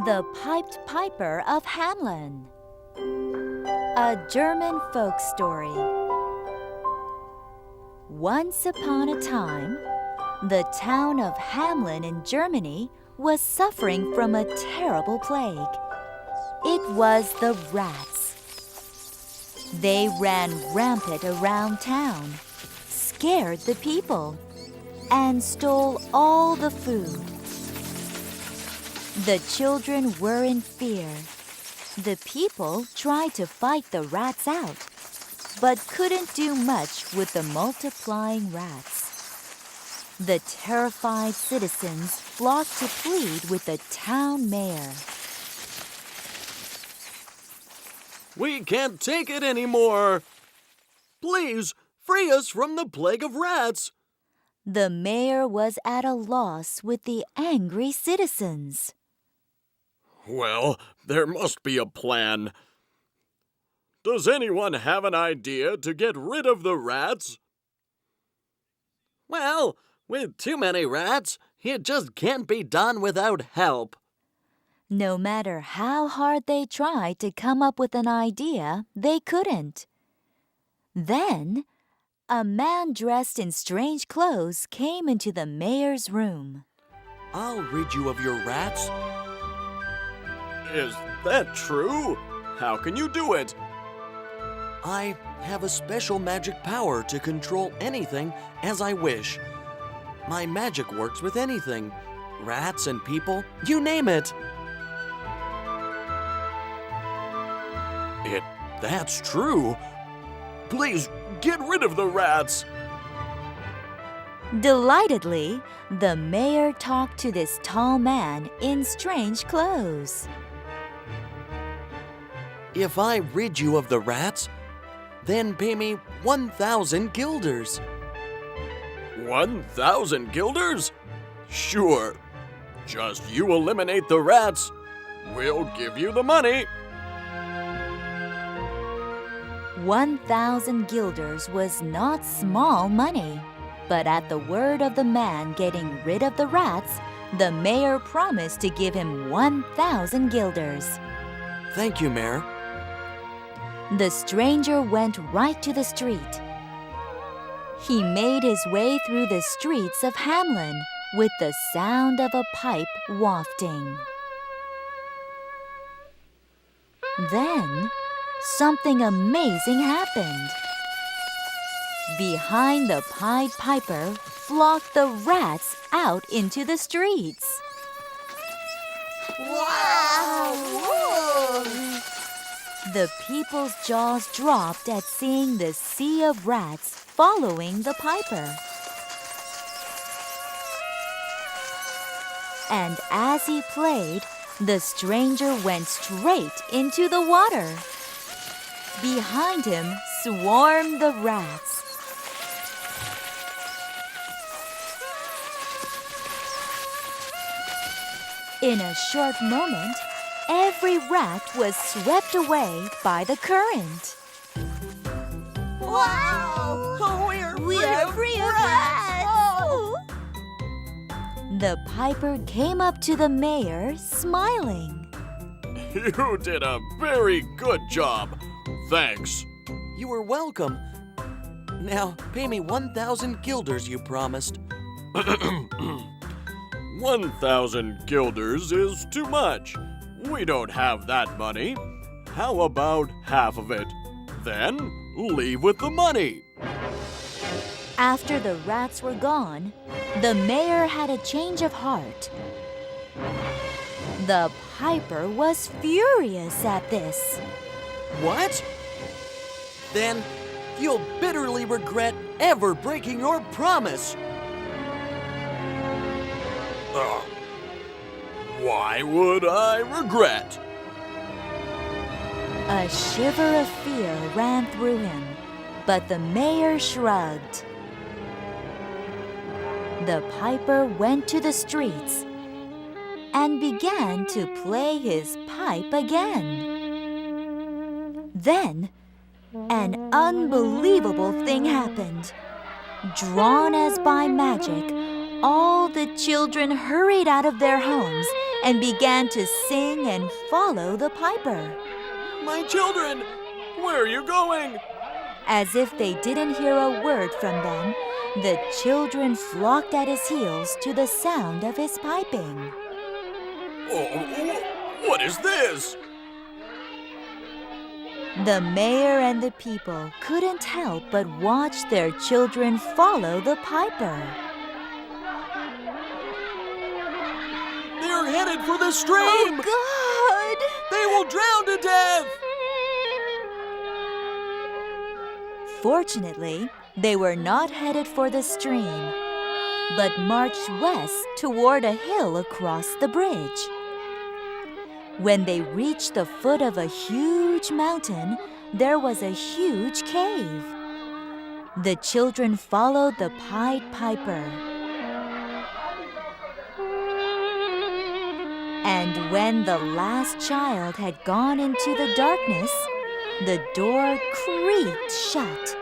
The Piper of Hamelin. A German folk story. Once upon a time, the town of Hamelin in Germany was suffering from a terrible plague. It was the rats. They ran rampant around town, scared the people, and stole all the food. The children were in fear. The people tried to fight the rats out, but couldn't do much with the multiplying rats. The terrified citizens flocked to plead with the town mayor. We can't take it anymore. Please, free us from the plague of rats. The mayor was at a loss with the angry citizens. Well, there must be a plan. Does anyone have an idea to get rid of the rats? Well, with too many rats, it just can't be done without help. No matter how hard they tried to come up with an idea, they couldn't. Then, a man dressed in strange clothes came into the mayor's room. I'll rid you of your rats. Is that true? How can you do it? I have a special magic power to control anything as I wish. My magic works with anything. Rats and people, you name it. That's true. Please, get rid of the rats. Delightedly, the mayor talked to this tall man in strange clothes. If I rid you of the rats, then pay me 1,000 guilders. 1,000 guilders? Sure. Just you eliminate the rats. We'll give you the money. 1,000 guilders was not small money, but at the word of the man getting rid of the rats, the mayor promised to give him 1,000 guilders. Thank you, Mayor. The stranger went right to the street. He made his way through the streets of Hamelin with the sound of a pipe wafting. Then, something amazing happened. Behind the Pied Piper flocked the rats out into the streets. Wow! Whoa. The people's jaws dropped at seeing the sea of rats following the piper. And as he played, the stranger went straight into the water. Behind him swarmed the rats. In a short moment, every rat was swept away by the current. Wow! We're free of rats! Oh. The piper came up to the mayor, smiling. You did a very good job. Thanks. You are welcome. Now, pay me 1,000 guilders you promised. 1,000 guilders is too much. We don't have that money. How about half of it? Then, leave with the money. After the rats were gone, the mayor had a change of heart. The piper was furious at this. What? Then you'll bitterly regret ever breaking your promise. Why would I regret? A shiver of fear ran through him, but the mayor shrugged. The piper went to the streets and began to play his pipe again. Then, an unbelievable thing happened. Drawn as by magic, all the children hurried out of their homes and began to sing and follow the piper. My children, where are you going? As if they didn't hear a word from them, the children flocked at his heels to the sound of his piping. Oh, what is this? The mayor and the people couldn't help but watch their children follow the piper. They're headed for the stream! God! They will drown to death! Fortunately, they were not headed for the stream, but marched west toward a hill across the bridge. When they reached the foot of a huge mountain, there was a huge cave. The children followed the Pied Piper. And when the last child had gone into the darkness, the door creaked shut.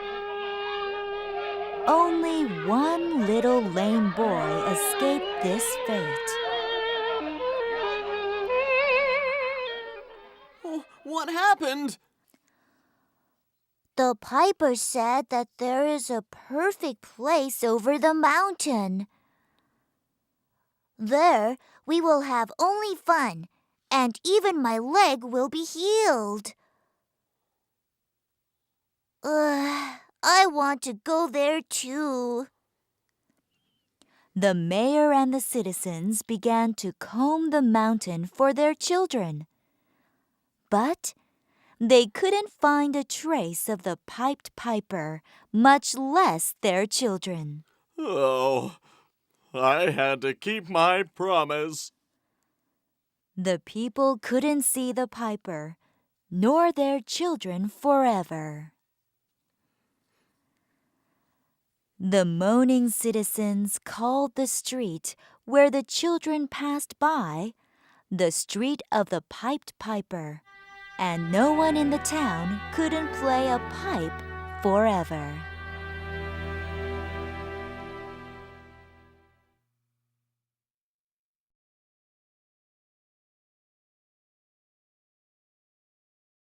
Only one little lame boy escaped this fate. Oh, what happened? The piper said that there is a perfect place over the mountain. There, we will have only fun, and even my leg will be healed. I want to go there too. The mayor and the citizens began to comb the mountain for their children. But they couldn't find a trace of the piped piper, much less their children. Oh, I had to keep my promise. The people couldn't see the piper, nor their children forever. The moaning citizens called the street where the children passed by the street of the piped piper, and no one in the town couldn't play a pipe forever.